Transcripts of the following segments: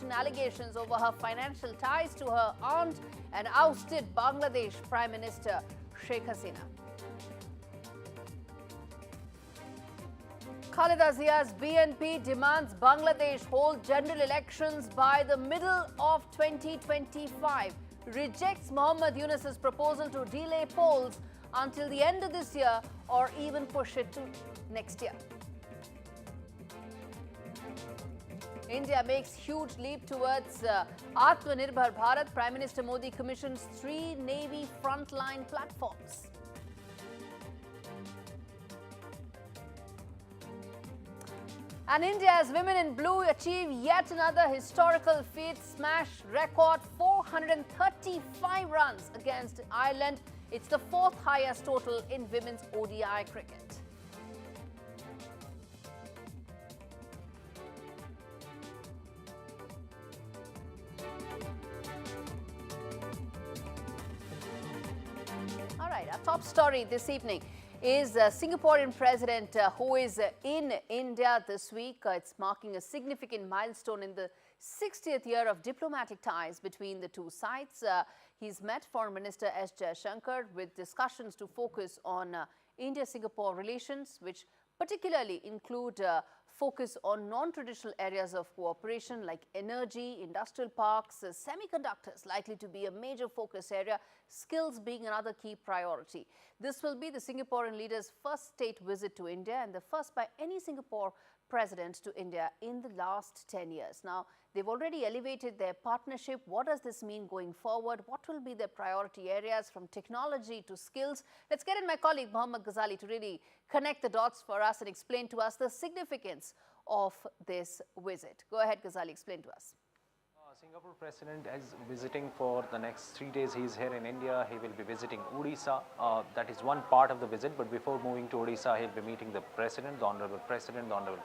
corruption allegations over her financial ties to her aunt and ousted Bangladesh Prime Minister Sheikh Hasina. Khaleda Zia's BNP demands Bangladesh hold general elections by the middle of 2025. Rejects Muhammad Yunus's proposal to delay polls until the end of this year or even push it to next year. India makes huge leap towards Atmanirbhar Bharat. Prime Minister Modi commissions 3 Navy frontline platforms. And India's women in blue achieve yet another historical feat, smash record 435 runs against Ireland. It's the 4th highest total in women's ODI cricket. All right, our top story this evening is Singaporean president who is in India this week. It's marking a significant milestone in the 60th year of diplomatic ties between the two sides. He's met Foreign Minister S. Jaishankar with discussions to focus on India-Singapore relations, which particularly include focus on non-traditional areas of cooperation like energy, industrial parks, semiconductors likely to be a major focus area, skills being another key priority. This will be the Singaporean leader's first state visit to India and the first by any Singapore president to India in the last 10 years. Now, they've already elevated their partnership. What does this mean going forward? What will be their priority areas from technology to skills? Let's get in my colleague Mohammad Ghazali to really connect the dots for us and explain to us the significance of this visit. Go ahead, Ghazali, explain to us. Singapore president is visiting for the next 3 days. He is here in India. He will be visiting Odisha. That is one part of the visit. But before moving to Odisha, he'll be meeting the president, the honorable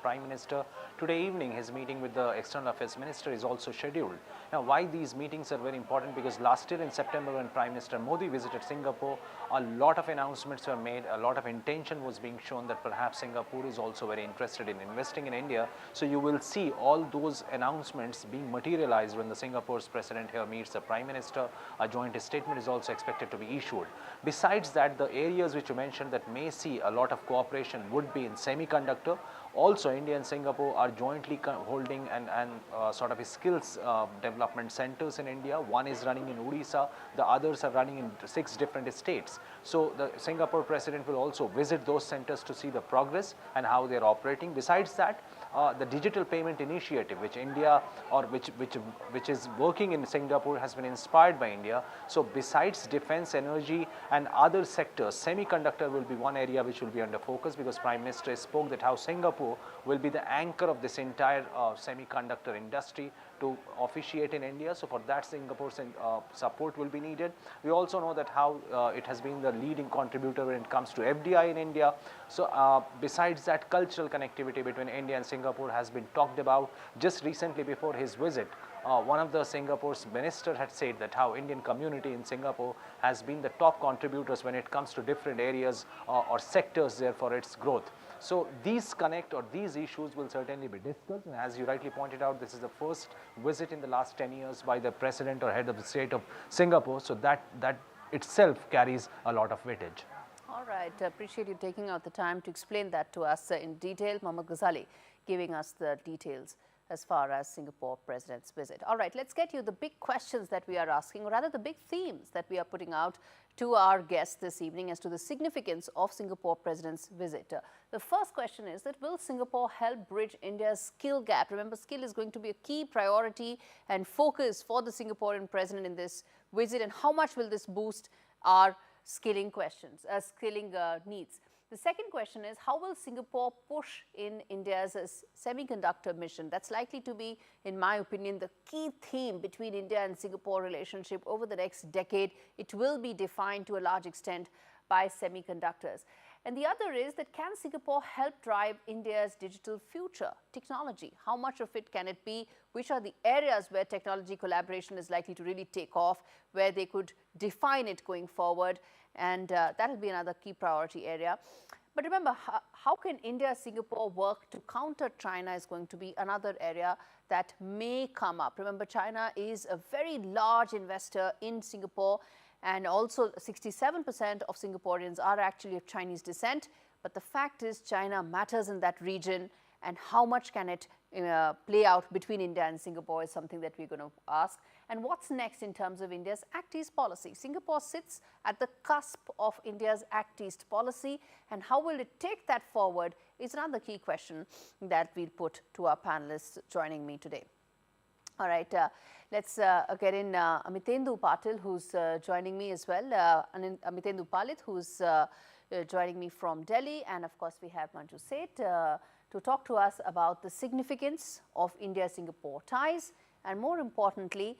prime minister. Today evening, his meeting with the external affairs minister is also scheduled. Now, why these meetings are very important? Because last year in September, when Prime Minister Modi visited Singapore, a lot of announcements were made. A lot of intention was being shown that perhaps Singapore is also very interested in investing in India. So you will see all those announcements being materialized when the Singapore's president here meets the Prime Minister. A joint statement is also expected to be issued. Besides that, the areas which you mentioned that may see a lot of cooperation would be in semiconductor. Also, India and Singapore are jointly holding and sort of skills development centers in India. One is running in Odisha, the others are running in 6 different states. So the Singapore president will also visit those centers to see the progress and how they are operating. Besides that, the digital payment initiative, which India or which is working in Singapore, has been inspired by India. So besides defense, energy and other sectors, semiconductor will be one area which will be under focus, because Prime Minister spoke that how Singapore will be the anchor of this entire semiconductor industry to officiate in India. So for that, Singapore's support will be needed. We also know that how it has been the leading contributor when it comes to FDI in India. So besides that, cultural connectivity between India and Singapore has been talked about. Just recently before his visit, one of the Singapore's minister had said that how Indian community in Singapore has been the top contributors when it comes to different areas or sectors there for its growth. So these connect, or these issues will certainly be discussed. And as you rightly pointed out, this is the first visit in the last 10 years by the president or head of the state of Singapore. So that itself carries a lot of weightage. All right, I appreciate you taking out the time to explain that to us in detail. Mohammad Ghazali giving us the details as far as Singapore president's visit. All right, let's get you the big questions that we are asking, or rather the big themes that we are putting out to our guests this evening as to the significance of Singapore president's visit. The first question is that will Singapore help bridge India's skill gap? Remember, skill is going to be a key priority and focus for the Singaporean president in this visit, and how much will this boost our skilling needs? The second question is, how will Singapore push in India's semiconductor mission? That's likely to be, in my opinion, the key theme between India and Singapore relationship over the next decade. It will be defined to a large extent by semiconductors. And the other is that, can Singapore help drive India's digital future? Technology, how much of it can it be? Which are the areas where technology collaboration is likely to really take off, where they could define it going forward? And that will be another key priority area. But remember, how can India, Singapore work to counter China is going to be another area that may come up. Remember, China is a very large investor in Singapore, and also 67% of Singaporeans are actually of Chinese descent. But the fact is, China matters in that region, and how much can it play out between India and Singapore is something that we're going to ask. And what's next in terms of India's Act East policy? Singapore sits at the cusp of India's Act East policy, and how will it take that forward is another key question that we'll put to our panelists joining me today. All right, let's get in Amitendu Patil, who's joining me as well, and Amitendu Palit, who's joining me from Delhi, and of course we have Manju Seth to talk to us about the significance of India-Singapore ties, and more importantly,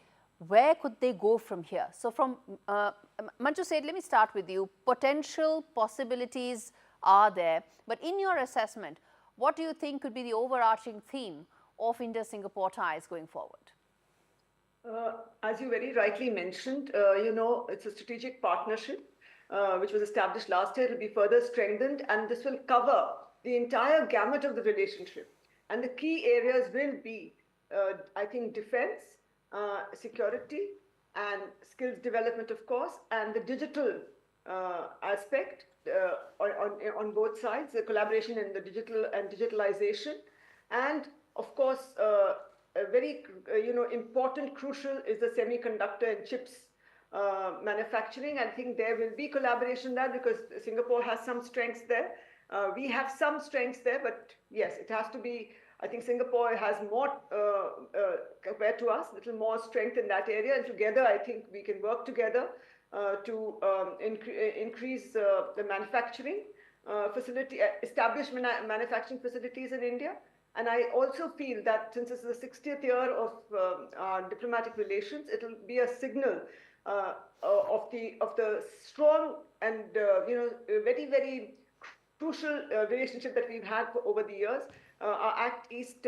where could they go from here? So from Manju Seth, let me start with you. Potential possibilities are there, but in your assessment, what do you think could be the overarching theme of India-Singapore ties going forward? As you very rightly mentioned, it's a strategic partnership which was established last year. It will be further strengthened, and this will cover the entire gamut of the relationship. And the key areas will be, I think, defense, security, and skills development, of course, and the digital aspect on both sides, the collaboration in the digital and digitalization. And of course, a very important, crucial is the semiconductor and chips manufacturing. I think there will be collaboration there because Singapore has some strengths there. We have some strengths there, but yes, it has to be. I think Singapore has more compared to us, a little more strength in that area, and together I think we can work together to increase the manufacturing establish manufacturing facilities in India. And I also feel that since this is the 60th year of our diplomatic relations, it will be a signal of the strong and very, very crucial relationship that we've had over the years. Our Act East,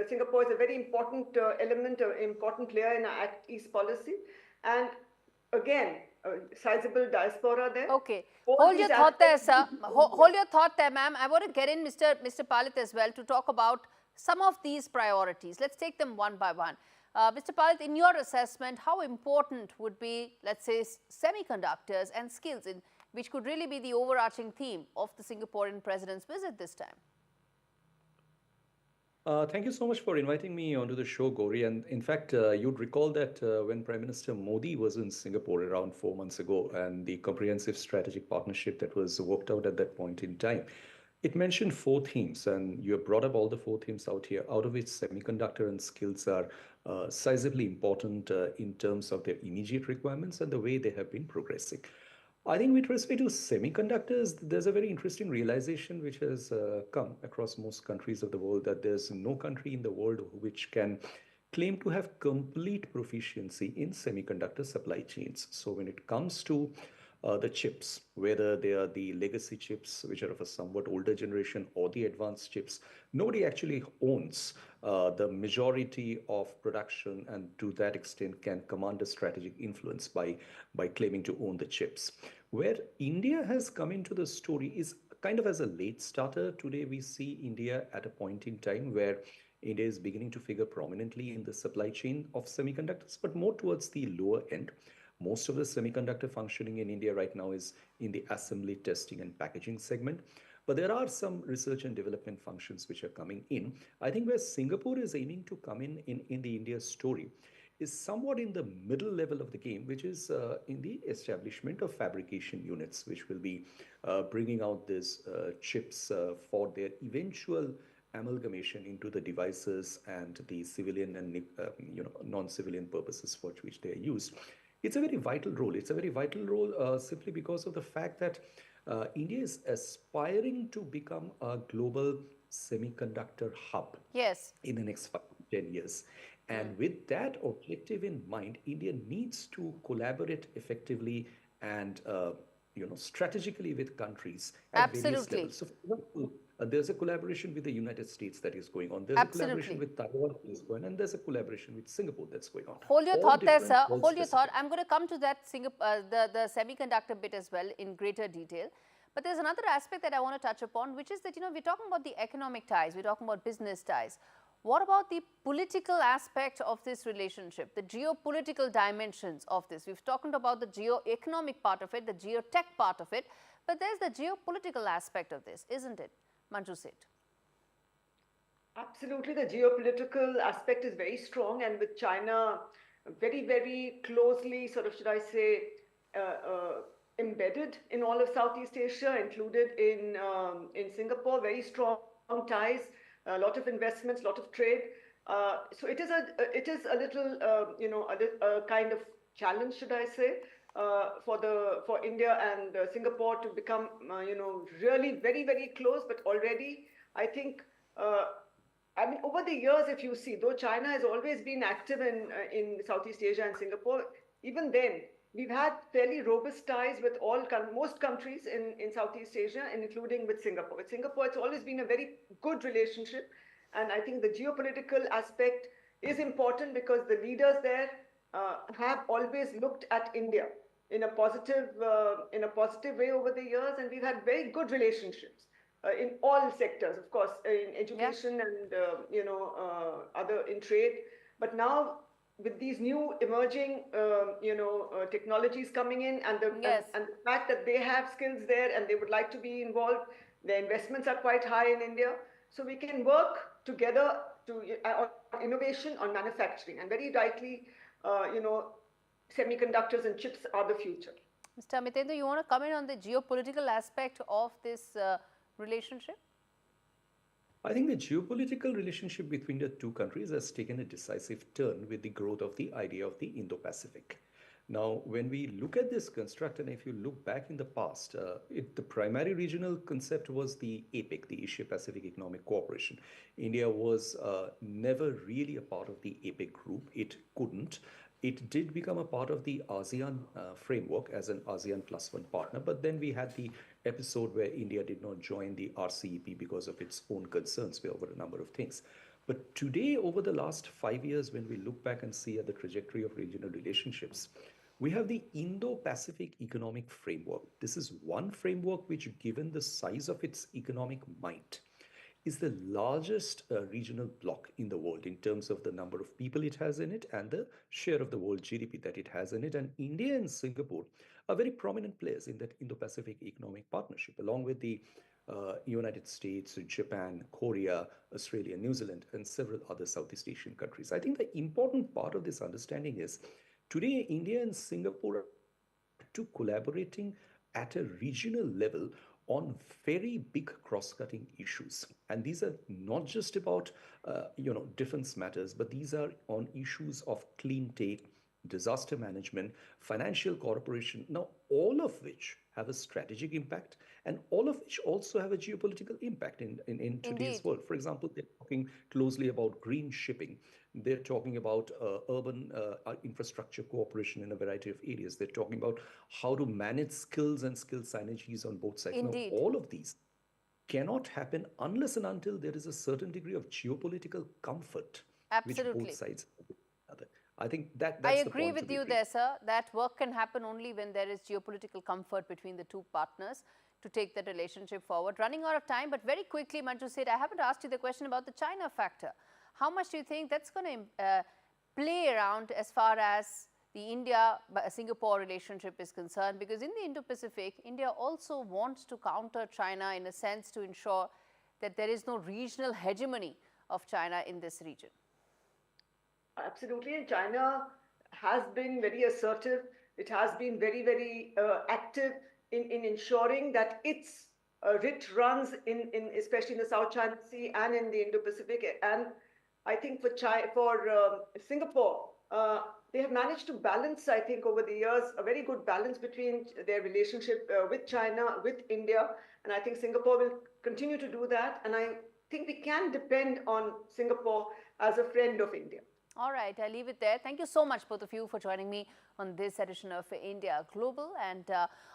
Singapore is a very important element, an important player in our Act East policy. And again, a sizable diaspora there. Okay. Hold your thought there, sir. Hold your thought there, ma'am. I want to get in Mr. Palit as well to talk about some of these priorities. Let's take them one by one. Mr. Palit, in your assessment, how important would be, let's say, semiconductors and skills, which could really be the overarching theme of the Singaporean president's visit this time? Thank you so much for inviting me onto the show, Gaurie. And in fact, you'd recall that when Prime Minister Modi was in Singapore around 4 months ago, and the comprehensive strategic partnership that was worked out at that point in time, it mentioned 4 themes, and you have brought up all the 4 themes out here, out of which semiconductor and skills are sizably important in terms of their immediate requirements and the way they have been progressing. I think with respect to semiconductors, there's a very interesting realization which has come across most countries of the world, that there's no country in the world which can claim to have complete proficiency in semiconductor supply chains. So when it comes to the chips, whether they are the legacy chips, which are of a somewhat older generation, or the advanced chips, nobody actually owns the majority of production, and to that extent can command a strategic influence by claiming to own the chips. Where India has come into the story is kind of as a late starter. Today we see India at a point in time where India is beginning to figure prominently in the supply chain of semiconductors, but more towards the lower end. Most of the semiconductor functioning in India right now is in the assembly, testing, and packaging segment. But there are some research and development functions which are coming in. I think where Singapore is aiming to come in the India story is somewhat in the middle level of the game, which is in the establishment of fabrication units, which will be bringing out these chips for their eventual amalgamation into the devices and the civilian and non-civilian purposes for which they are used. It's a very vital role. It's a very vital role simply because of the fact that India is aspiring to become a global semiconductor hub in the next 5 to 10 years. And with that objective in mind, India needs to collaborate effectively and strategically with countries at various levels. So, for example, there's a collaboration with the United States that is going on. There's a collaboration with Taiwan that is going on, and there's a collaboration with Singapore that's going on. Hold your thought there, sir. Hold your thought. I'm going to come to that the semiconductor bit as well in greater detail. But there's another aspect that I want to touch upon, which is that, we're talking about the economic ties, we're talking about business ties. What about the political aspect of this relationship, the geopolitical dimensions of this? We've talked about the geo-economic part of it, the geotech part of it, but there's the geopolitical aspect of this, isn't it, Manju Seth? Absolutely, the geopolitical aspect is very strong, and with China very, very closely, sort of, should I say, embedded in all of Southeast Asia, included in Singapore, very strong ties, a lot of investments, a lot of trade. So it is a little, a kind of challenge, should I say, for India and Singapore to become, really very, very close. But already, I think. Over the years, if you see, though China has always been active in Southeast Asia and Singapore, even then, we've had fairly robust ties with most countries in Southeast Asia, and including with Singapore. With Singapore, it's always been a very good relationship, and I think the geopolitical aspect is important because the leaders there have always looked at India in a positive way over the years, and we've had very good relationships. In all sectors, of course, in education and other in trade. But now, with these new emerging technologies coming in, and the fact that they have skills there and they would like to be involved, their investments are quite high in India. So we can work together on innovation, on manufacturing, and very rightly, semiconductors and chips are the future. Mr. Amitendra, you want to comment on the geopolitical aspect of this relationship? I think the geopolitical relationship between the two countries has taken a decisive turn with the growth of the idea of the Indo Pacific. Now, when we look at this construct, and if you look back in the past, the primary regional concept was the APEC, the Asia Pacific Economic Cooperation. India was never really a part of the APEC group. It couldn't. It did become a part of the ASEAN framework as an ASEAN +1 partner, but then we had the episode where India did not join the RCEP because of its own concerns over a number of things. But today, over the last 5 years, when we look back and see at the trajectory of regional relationships, we have the Indo-Pacific Economic Framework. This is one framework which, given the size of its economic might, is the largest regional bloc in the world in terms of the number of people it has in it and the share of the world GDP that it has in it. And India and Singapore are very prominent players in that Indo-Pacific Economic Partnership, along with the United States, Japan, Korea, Australia, New Zealand, and several other Southeast Asian countries. I think the important part of this understanding is today India and Singapore are collaborating at a regional level on very big cross-cutting issues. And these are not just about, defense matters, but these are on issues of clean tech, disaster management, financial cooperation, now all of which have a strategic impact and all of which also have a geopolitical impact in today's world. For example, they're talking closely about green shipping. They're talking about urban infrastructure cooperation in a variety of areas. They're talking about how to manage skills and skill synergies on both sides. Indeed. Now, all of these cannot happen unless and until there is a certain degree of geopolitical comfort which both sides have with each other. I think that's I agree with you there, sir. That work can happen only when there is geopolitical comfort between the two partners to take the relationship forward. Running out of time, but very quickly, Manju Seth, I haven't asked you the question about the China factor. How much do you think that's going to play around as far as the India-Singapore relationship is concerned? Because in the Indo-Pacific, India also wants to counter China in a sense to ensure that there is no regional hegemony of China in this region. Absolutely, and China has been very assertive. It has been very, very active in ensuring that its writ runs especially in the South China Sea and in the Indo-Pacific. And I think for Singapore, they have managed to balance, I think, over the years, a very good balance between their relationship with China, with India. And I think Singapore will continue to do that. And I think we can depend on Singapore as a friend of India. All right, I'll leave it there. Thank you so much, both of you, for joining me on this edition of India Global. And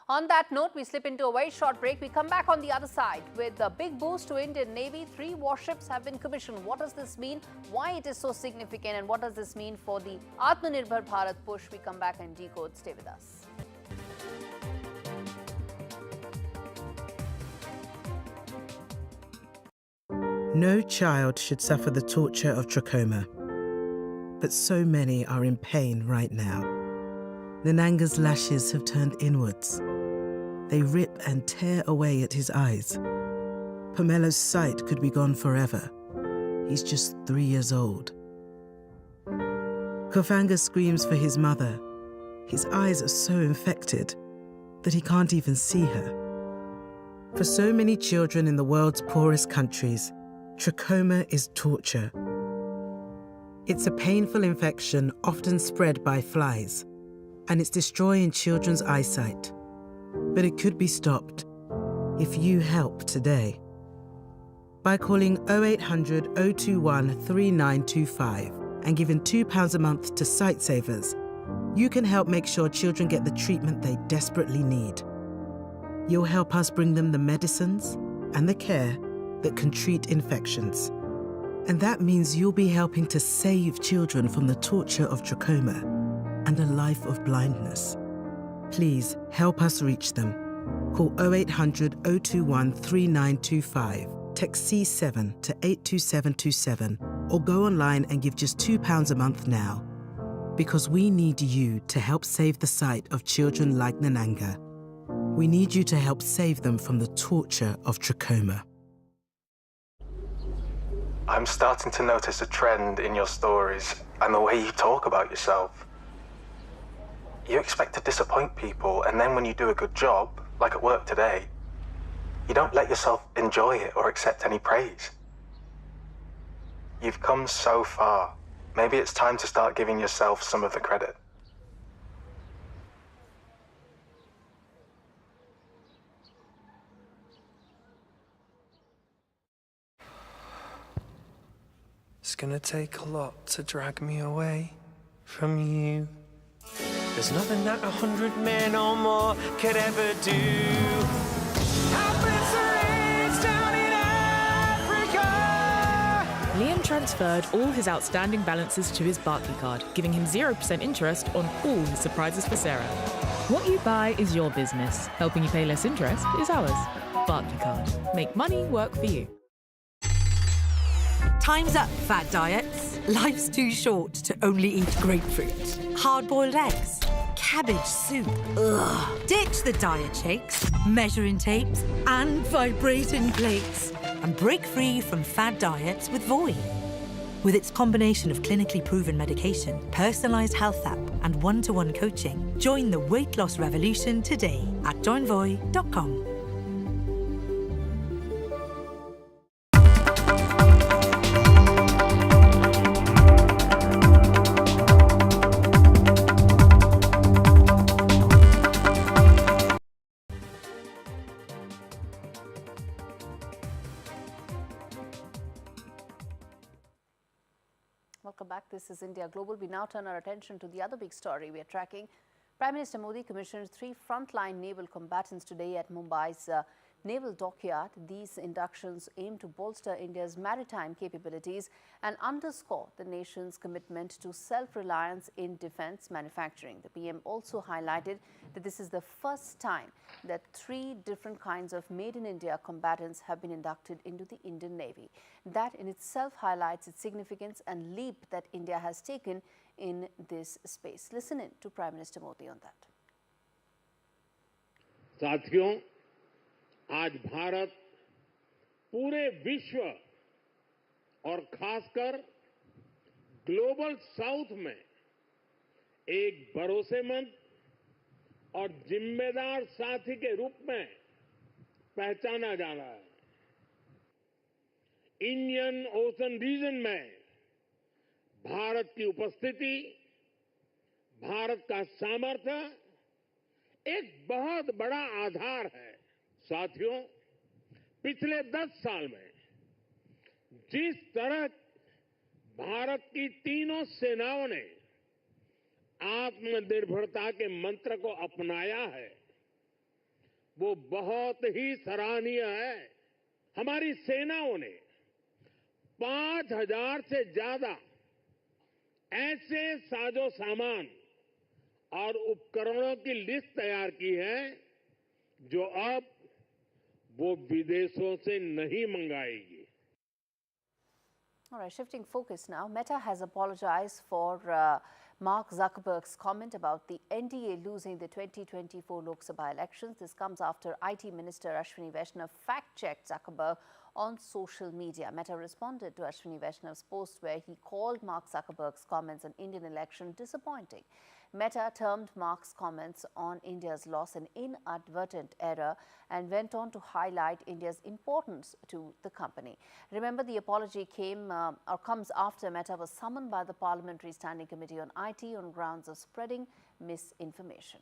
on that note, we slip into a very short break. We come back on the other side with a big boost to Indian Navy. 3 warships have been commissioned. What does this mean? Why it is so significant? And what does this mean for the Atmanirbhar Bharat push? We come back and decode. Stay with us. No child should suffer the torture of trachoma, but so many are in pain right now. Nananga's lashes have turned inwards. They rip and tear away at his eyes. Pamelo's sight could be gone forever. He's just 3 years old. Kofanga screams for his mother. His eyes are so infected that he can't even see her. For so many children in the world's poorest countries, trachoma is torture. It's a painful infection often spread by flies, and it's destroying children's eyesight. But it could be stopped if you help today. By calling 0800 021 3925 and giving £2 a month to Sightsavers, you can help make sure children get the treatment they desperately need. You'll help us bring them the medicines and the care that can treat infections. And that means you'll be helping to save children from the torture of trachoma and a life of blindness. Please help us reach them. Call 0800 021 3925, text C7 to 82727, or go online and give just £2 a month now. Because we need you to help save the sight of children like Nananga. We need you to help save them from the torture of trachoma. I'm starting to notice a trend in your stories and the way you talk about yourself. You expect to disappoint people, and then when you do a good job, like at work today, you don't let yourself enjoy it or accept any praise. You've come so far. Maybe it's time to start giving yourself some of the credit. It's gonna take a lot to drag me away from you. There's nothing that 100 men or more could ever do. Down in Africa. Liam transferred all his outstanding balances to his Barclaycard, giving him 0% interest on all his surprises for Sarah. What you buy is your business. Helping you pay less interest is ours. Barclaycard. Make money work for you. Time's up, fad diets. Life's too short to only eat grapefruit, hard-boiled eggs, cabbage soup. Ugh. Ditch the diet shakes, measuring tapes, and vibrating plates, and break free from fad diets with Voi. With its combination of clinically proven medication, personalised health app, and one-to-one coaching, join the weight loss revolution today at joinvoi.com. Welcome back. This is India Global. We now turn our attention to the other big story we are tracking. Prime Minister Modi commissioned 3 frontline naval combatants today at Mumbai's naval dockyard. These inductions aim to bolster India's maritime capabilities and underscore the nation's commitment to self-reliance in defense manufacturing. The PM also highlighted that this is the first time that 3 different kinds of made-in-India combatants have been inducted into the Indian Navy. That in itself highlights its significance and leap that India has taken in this space. Listen in to Prime Minister Modi on that. साथियों, आज भारत पूरे विश्व और खासकर global south में एक भरोसेमंद और जिम्मेदार साथी के रूप में पहचाना जा रहा है। इंडियन ओशन रीजन में भारत की उपस्थिति, भारत का सामर्थ्य एक बहुत बड़ा आधार है। साथियों, पिछले 10 साल में जिस तरह भारत की तीनों सेनाओं ने आत्मनिर्भरता के मंत्र को अपनाया है, वो बहुत ही सराहनीय है। हमारी सेनाओं ने 5000 से ज्यादा ऐसे साजो सामान और उपकरणों की लिस्ट तैयार की है जो अब वो विदेशों से नहीं मंगाएगी। All right, shifting focus now. Meta has apologized for Mark Zuckerberg's comment about the NDA losing the 2024 Lok Sabha elections. This comes after IT Minister Ashwini Vaishnav fact-checked Zuckerberg on social media. Meta responded to Ashwini Vaishnav's post where he called Mark Zuckerberg's comments on Indian election disappointing. Meta termed Mark's comments on India's loss an inadvertent error and went on to highlight India's importance to the company. Remember, the apology comes after Meta was summoned by the Parliamentary Standing Committee on IT on grounds of spreading misinformation.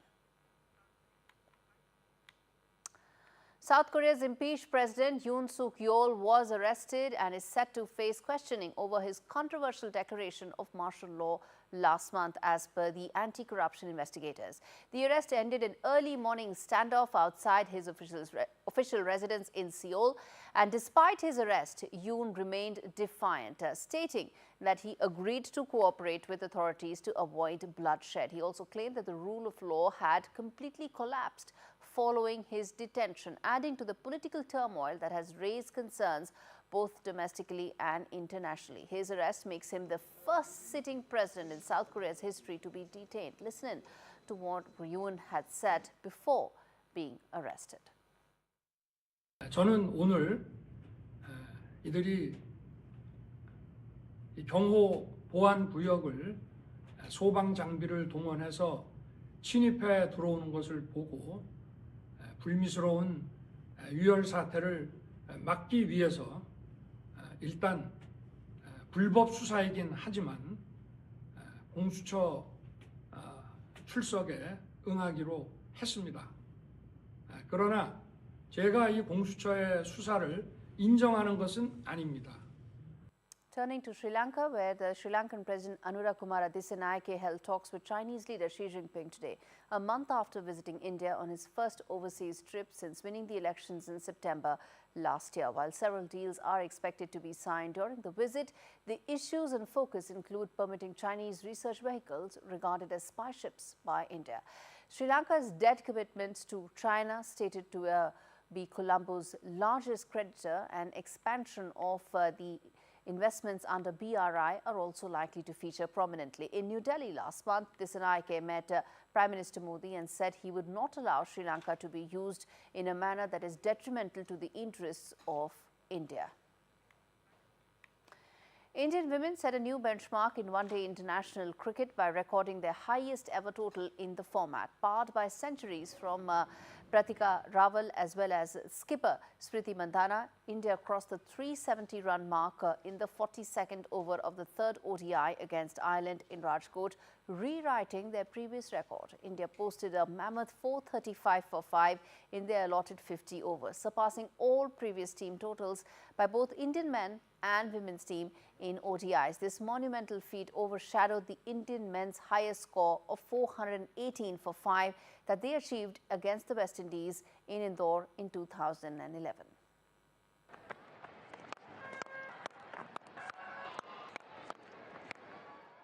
South Korea's impeached President Yoon Suk-yeol was arrested and is set to face questioning over his controversial declaration of martial law last month, as per the anti-corruption investigators. The arrest ended an early morning standoff outside his official residence in Seoul, and despite his arrest, Yoon remained defiant, stating that he agreed to cooperate with authorities to avoid bloodshed. He also claimed that the rule of law had completely collapsed following his detention, adding to the political turmoil that has raised concerns both domestically and internationally. His arrest makes him the first sitting president in South Korea's history to be detained. Listen to what Yoon had said before being arrested. 저는 오늘 이들이 경호 보안 구역을 소방 장비를 동원해서 침입해 들어오는 것을 보고 불미스러운 유혈 사태를 막기 위해서 일단 불법 수사이긴 하지만 공수처 출석에 응하기로 했습니다. 그러나 제가 이 공수처의 수사를 인정하는 것은 아닙니다. Turning to Sri Lanka, where the Sri Lankan President Anura Kumara Dissanayake held talks with Chinese leader Xi Jinping today, a month after visiting India on his first overseas trip since winning the elections in September last year. While several deals are expected to be signed during the visit, the issues in focus include permitting Chinese research vehicles regarded as spy ships by India. Sri Lanka's debt commitments to China, stated to be Colombo's largest creditor, and expansion of the investments under BRI are also likely to feature prominently. In New Delhi last month, Dissanayake met Prime Minister Modi and said he would not allow Sri Lanka to be used in a manner that is detrimental to the interests of India. Indian women set a new benchmark in one-day international cricket by recording their highest ever total in the format, barred by centuries from Pratika Rawal as well as skipper Smriti Mandhana. India crossed the 370-run mark in the 42nd over of the third ODI against Ireland in Rajkot, rewriting their previous record. India posted a mammoth 435 for 5 in their allotted 50 overs, surpassing all previous team totals by both Indian men and women's team in ODIs. This monumental feat overshadowed the Indian men's highest score of 418 for 5 that they achieved against the West Indies in Indore in 2011.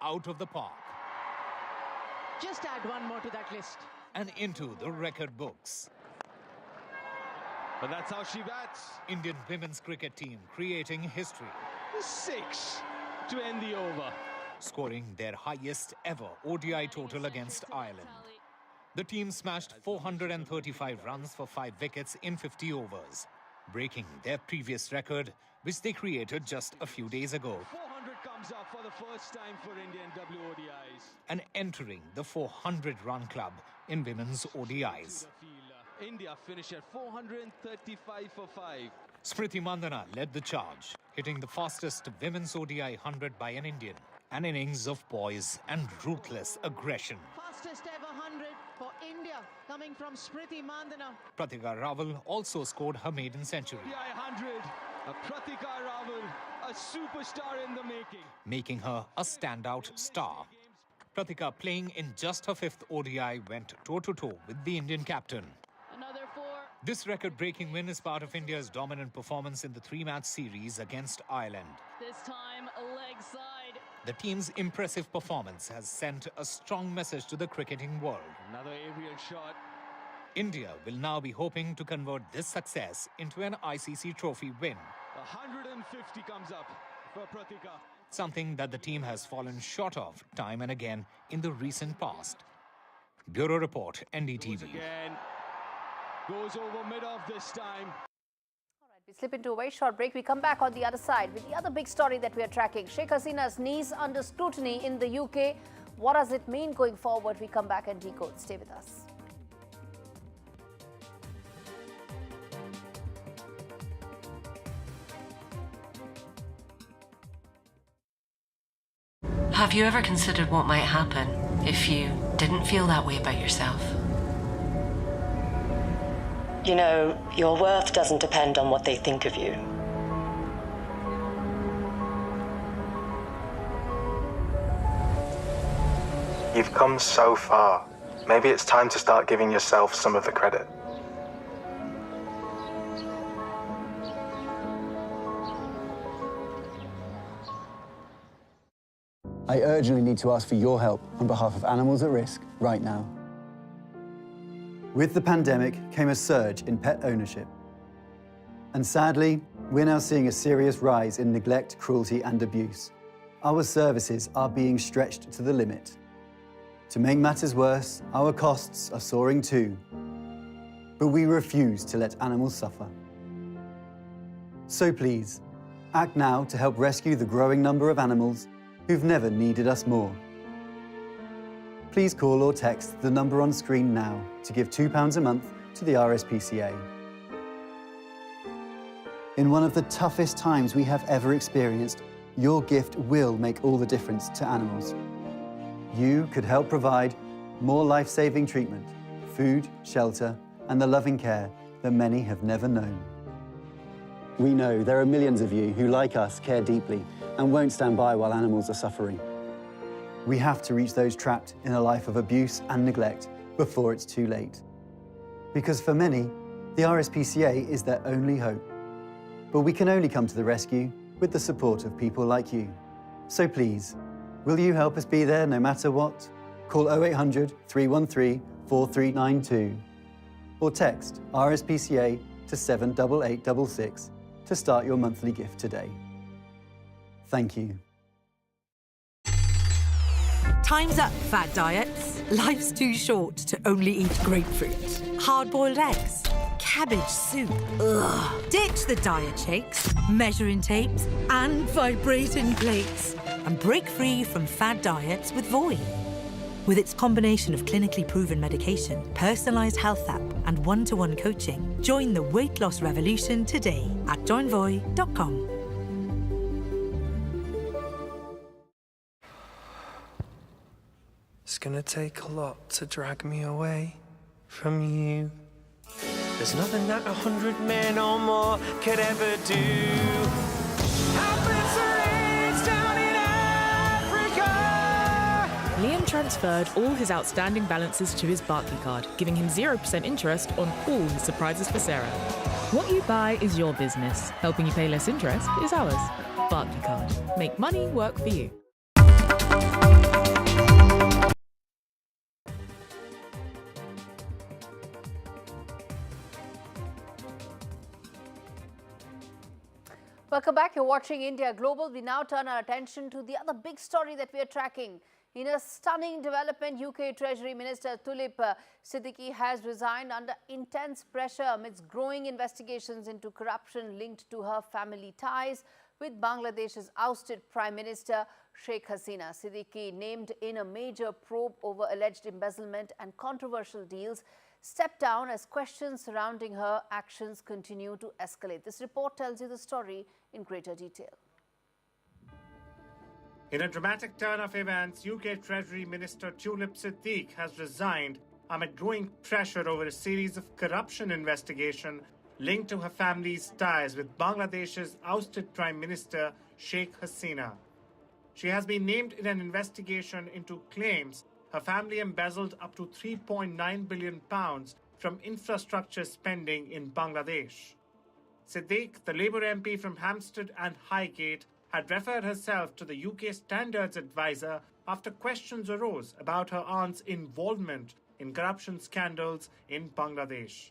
Out of the park. Just add one more to that list. And into the record books. But that's how she bats. Indian women's cricket team creating history. 6 to end the over. Scoring their highest ever ODI total against Ireland. The team smashed 435 runs for 5 wickets in 50 overs, breaking their previous record, which they created just a few days ago. 400 comes up for the first time for Indian WODIs. And entering the 400-run club in women's ODIs. India finished at 435 for 5. Smriti Mandhana led the charge, hitting the fastest women's ODI 100 by an Indian. An innings of poise and ruthless aggression. Fastest ever 100 for India, coming from Smriti Mandhana. Pratika Rawal also scored her maiden century. ODI 100, Pratika Rawal, a superstar in the making. Making her a standout star. Pratika, playing in just her 5th ODI, went toe-to-toe with the Indian captain. Another 4. This record-breaking win is part of India's dominant performance in the 3-match series against Ireland. This time, leg side. The team's impressive performance has sent a strong message to the cricketing world. Another aerial shot. India will now be hoping to convert this success into an ICC trophy win. 150 comes up for Pratika. Something that the team has fallen short of time and again in the recent past. Bureau Report, NDTV. Again. Goes over mid-off this time. We slip into a very short break. We come back on the other side with the other big story that we are tracking. Sheikh Hasina's knees under scrutiny in the UK. What does it mean going forward? We come back and decode. Stay with us. Have you ever considered what might happen if you didn't feel that way about yourself? You know, your worth doesn't depend on what they think of you. You've come so far. Maybe it's time to start giving yourself some of the credit. I urgently need to ask for your help on behalf of animals at risk right now. With the pandemic came a surge in pet ownership. And sadly, we're now seeing a serious rise in neglect, cruelty, and abuse. Our services are being stretched to the limit. To make matters worse, our costs are soaring too. But we refuse to let animals suffer. So please, act now to help rescue the growing number of animals who've never needed us more. Please call or text the number on screen now to give £2 a month to the RSPCA. In one of the toughest times we have ever experienced, your gift will make all the difference to animals. You could help provide more life-saving treatment, food, shelter, and the loving care that many have never known. We know there are millions of you who, like us, care deeply and won't stand by while animals are suffering. We have to reach those trapped in a life of abuse and neglect before it's too late. Because for many, the RSPCA is their only hope. But we can only come to the rescue with the support of people like you. So please, will you help us be there no matter what? Call 0800 313 4392 or text RSPCA to 78866 to start your monthly gift today. Thank you. Time's up, fad diets. Life's too short to only eat grapefruit. Hard-boiled eggs. Cabbage soup. Ugh. Ditch the diet shakes, measuring tapes, and vibrating plates. And break free from fad diets with Voi. With its combination of clinically proven medication, personalised health app, and one-to-one coaching, join the weight loss revolution today at joinvoi.com. It's gonna take a lot to drag me away from you. There's nothing that 100 men or more could ever do. Down in Africa. Liam transferred all his outstanding balances to his Barclaycard, giving him 0% interest on all his surprises for Sarah. What you buy is your business. Helping you pay less interest is ours. Barclaycard. Make money work for you. Welcome back. You're watching India Global. We now turn our attention to the other big story that we are tracking. In a stunning development, UK Treasury Minister Siddiq has resigned under intense pressure amidst growing investigations into corruption linked to her family ties with Bangladesh's ousted Prime Minister Sheikh Hasina. Siddiq, named in a major probe over alleged embezzlement and controversial deals, stepped down as questions surrounding her actions continue to escalate. This report tells you the story in greater detail. In a dramatic turn of events, UK Treasury Minister Siddiq has resigned amid growing pressure over a series of corruption investigations linked to her family's ties with Bangladesh's ousted Prime Minister Sheikh Hasina. She has been named in an investigation into claims her family embezzled up to £3.9 billion from infrastructure spending in Bangladesh. Siddiq, the Labour MP from Hampstead and Highgate, had referred herself to the UK Standards Advisor after questions arose about her aunt's involvement in corruption scandals in Bangladesh.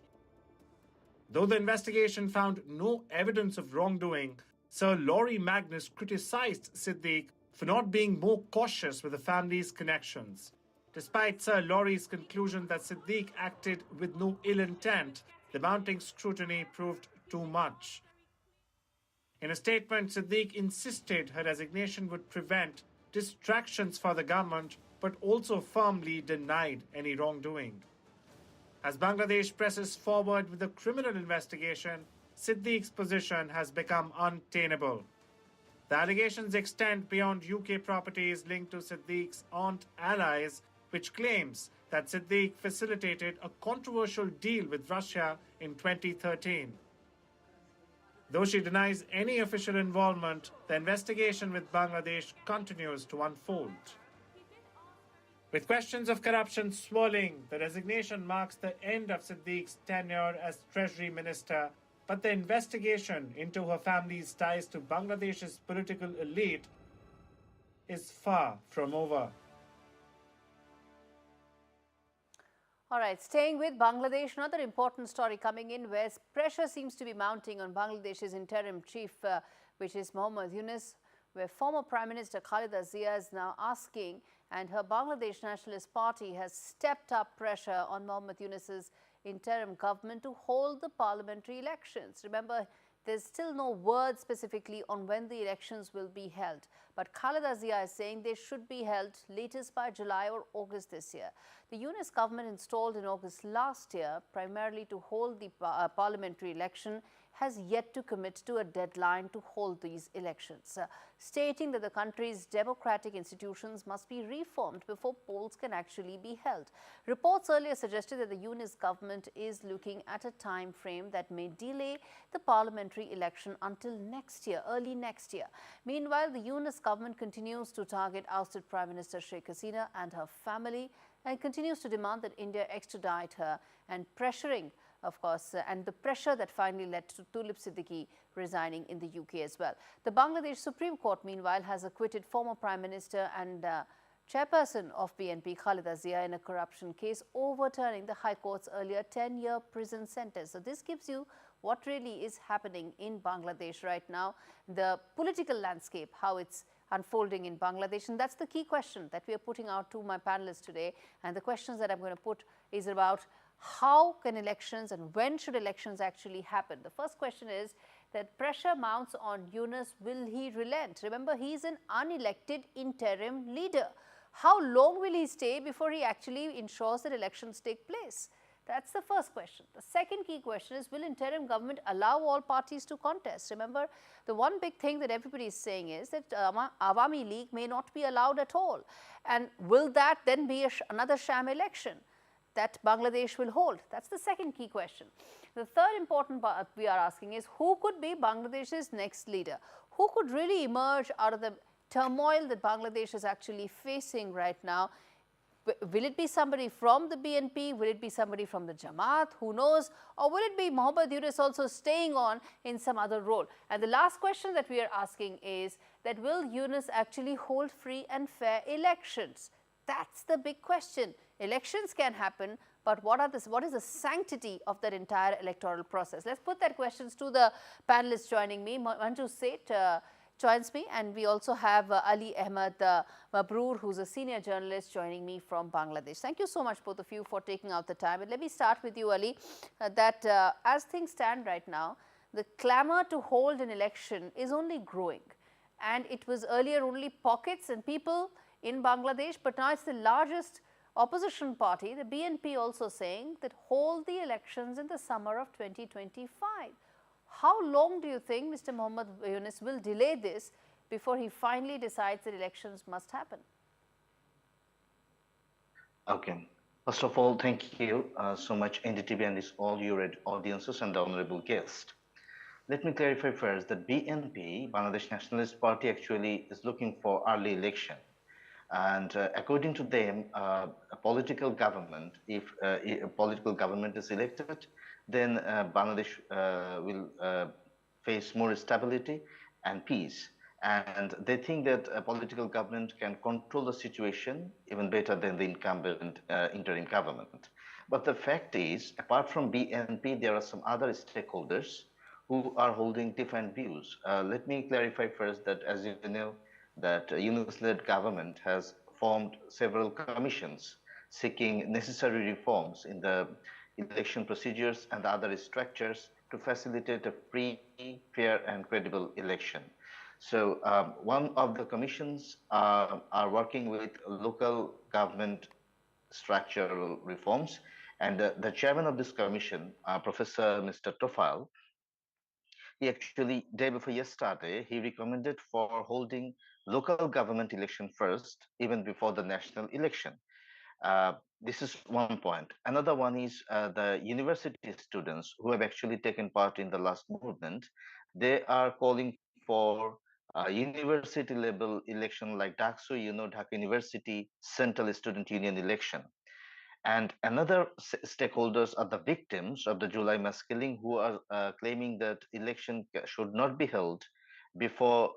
Though the investigation found no evidence of wrongdoing, Sir Laurie Magnus criticized Siddiq for not being more cautious with the family's connections. Despite Sir Laurie's conclusion that Siddiq acted with no ill intent, the mounting scrutiny proved too much. In a statement, Siddiq insisted her resignation would prevent distractions for the government, but also firmly denied any wrongdoing. As Bangladesh presses forward with a criminal investigation, Siddiq's position has become untenable. The allegations extend beyond UK properties linked to Siddiq's aunt allies, which claims that Siddiq facilitated a controversial deal with Russia in 2013. Though she denies any official involvement, the investigation with Bangladesh continues to unfold. With questions of corruption swirling, the resignation marks the end of Siddiq's tenure as Treasury Minister, but the investigation into her family's ties to Bangladesh's political elite is far from over. All right, staying with Bangladesh, another important story coming in where pressure seems to be mounting on Bangladesh's interim chief, which is Muhammad Yunus, where former Prime Minister Khaleda is now asking, and her Bangladesh Nationalist Party has stepped up pressure on Muhammad Yunus's interim government to hold the parliamentary elections. Remember, there's still no word specifically on when the elections will be held. But Khaleda is saying they should be held latest by July or August this year. The Yunus government installed in August last year, primarily to hold the parliamentary election, has yet to commit to a deadline to hold these elections, stating that the country's democratic institutions must be reformed before polls can actually be held. Reports earlier suggested that the Yunus government is looking at a time frame that may delay the parliamentary election until next year, early next year. Meanwhile, the Yunus government continues to target ousted Prime Minister Sheikh Hasina and her family and continues to demand that India extradite her and pressuring, of course, and the pressure that finally led to Siddiq resigning in the UK as well. The Bangladesh Supreme Court, meanwhile, has acquitted former Prime Minister and chairperson of BNP Khaleda Zia in a corruption case, overturning the High Court's earlier 10-year prison sentence. So this gives you what really is happening in Bangladesh right now, the political landscape, how it's unfolding in Bangladesh. And that's the key question that we are putting out to my panelists today. And the questions that I'm going to put is about how can elections and when should elections actually happen? The first question is that pressure mounts on Yunus. Will he relent? Remember, he's an unelected interim leader. How long will he stay before he actually ensures that elections take place? That's the first question. The second key question is, will interim government allow all parties to contest? Remember, the one big thing that everybody is saying is that Awami League may not be allowed at all. And will that then be another sham election that Bangladesh will hold? That's the second key question. The third important part we are asking is, who could be Bangladesh's next leader? Who could really emerge out of the turmoil that Bangladesh is actually facing right now? Will it be somebody from the BNP? Will it be somebody from the Jamaat? Who knows? Or will it be Muhammad Yunus also staying on in some other role? And the last question that we are asking is that will Yunus actually hold free and fair elections? That's the big question. Elections can happen, but what is the sanctity of that entire electoral process? Let's put that questions to the panelists joining me. Manju Seth joins me, and we also have Ali Ahmed Mabroor, who's a senior journalist, joining me from Bangladesh. Thank you so much, both of you, for taking out the time. And let me start with you, Ali, as things stand right now, the clamor to hold an election is only growing. And it was earlier only pockets and people in Bangladesh, but now it's the largest opposition party, the BNP, also saying that hold the elections in the summer of 2025. How long do you think Mr. Muhammad Yunus will delay this before he finally decides that elections must happen? Okay. First of all, thank you so much, NDTV and all your audiences and the honorable guest. Let me clarify first that BNP, Bangladesh Nationalist Party, actually is looking for early election. And according to them, a political government, if a political government is elected, then Bangladesh will face more stability and peace. And they think that a political government can control the situation even better than the incumbent interim government. But the fact is, apart from BNP, there are some other stakeholders who are holding different views. Let me clarify first that, as you know, that Yunus-led government has formed several commissions seeking necessary reforms in the election procedures and other structures to facilitate a free, fair, and credible election. So one of the commissions are working with local government structural reforms, and the chairman of this commission, Professor Mr. Tofal, he actually, day before yesterday, he recommended for holding local government election first, even before the national election. This is one point. Another one is the university students who have actually taken part in the last movement. They are calling for university level election like DAKSU, Dhaka University Central Student Union election. And another stakeholders are the victims of the July mass killing who are claiming that election should not be held before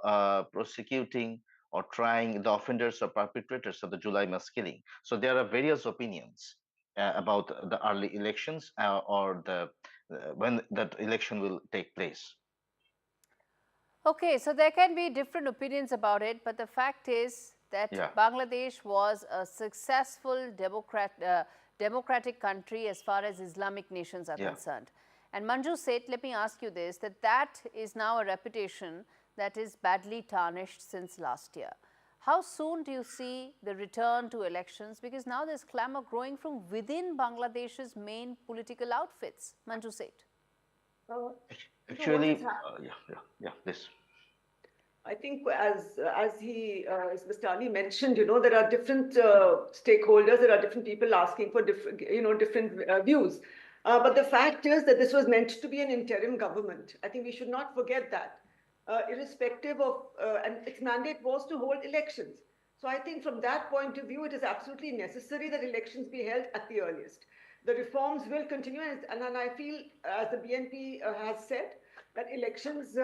prosecuting or trying the offenders or perpetrators of the July mass killing. So there are various opinions about the early elections or the when that election will take place. Okay, so there can be different opinions about it, but the fact is that Bangladesh was a successful democratic country as far as Islamic nations are concerned. And Manju Seth, let me ask you this, that is now a reputation that is badly tarnished since last year. How soon do you see the return to elections? Because now there's clamor growing from within Bangladesh's main political outfits. Manju Seth. Actually, this. I think as Mr. Ali mentioned, there are different stakeholders, there are different people asking for different views. But the fact is that this was meant to be an interim government. I think we should not forget that, irrespective of, and its mandate was to hold elections. So I think from that point of view, it is absolutely necessary that elections be held at the earliest. The reforms will continue, and I feel, as the BNP has said, that elections,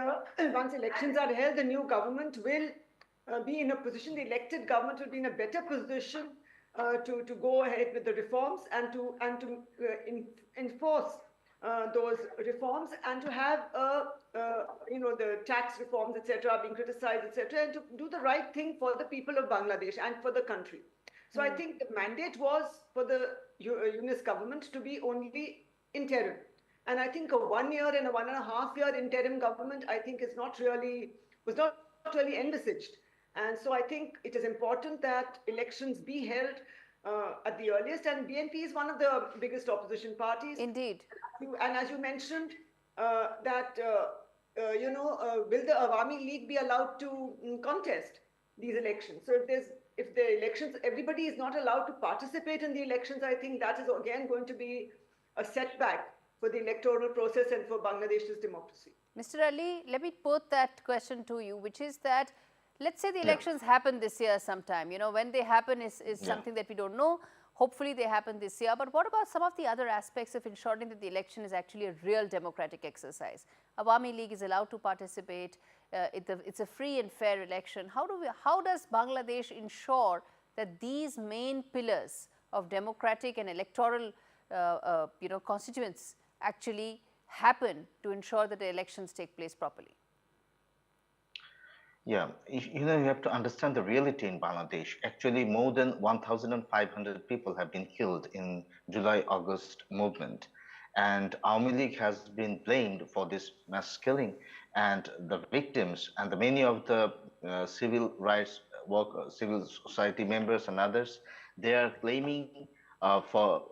once elections are held, the new government will be in a position, the elected government will be in a better position to go ahead with the reforms and to enforce those reforms, and to have the tax reforms, etc., being criticized, etc., and to do the right thing for the people of Bangladesh and for the country. So I think the mandate was for the Yunus government to be only interim. And I think a 1 year and a 1.5 year interim government, I think, was not really envisaged. And so I think it is important that elections be held at the earliest. And BNP is one of the biggest opposition parties. Indeed. And as you mentioned, will the Awami League be allowed to contest these elections? So if the elections, everybody is not allowed to participate in the elections, I think that is again going to be a setback for the electoral process and for Bangladesh's democracy. Mr. Ali, let me put that question to you, which is that, let's say the elections happen this year sometime. When they happen is something that we don't know. Hopefully they happen this year. But what about some of the other aspects of ensuring that the election is actually a real democratic exercise? Awami League is allowed to participate. It's a free and fair election. How does Bangladesh ensure that these main pillars of democratic and electoral constituents actually happen to ensure that the elections take place properly? Yeah, you have to understand the reality in Bangladesh. Actually, more than 1,500 people have been killed in July-August movement. And Awami League has been blamed for this mass killing. And the victims and many of the civil rights workers, civil society members and others, they are claiming for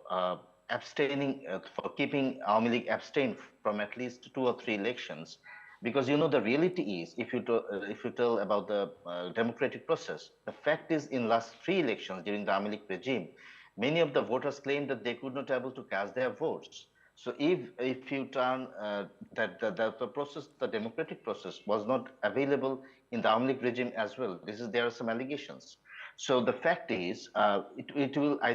abstaining, for keeping Awami League abstained from at least 2 or 3 elections. Because the reality is, if you tell about the democratic process, the fact is, in last 3 elections during the Awami League regime, many of the voters claimed that they could not able to cast their votes. So if you turn that the process, the democratic process, was not available in the Awami League regime as well. There are some allegations. So the fact is, I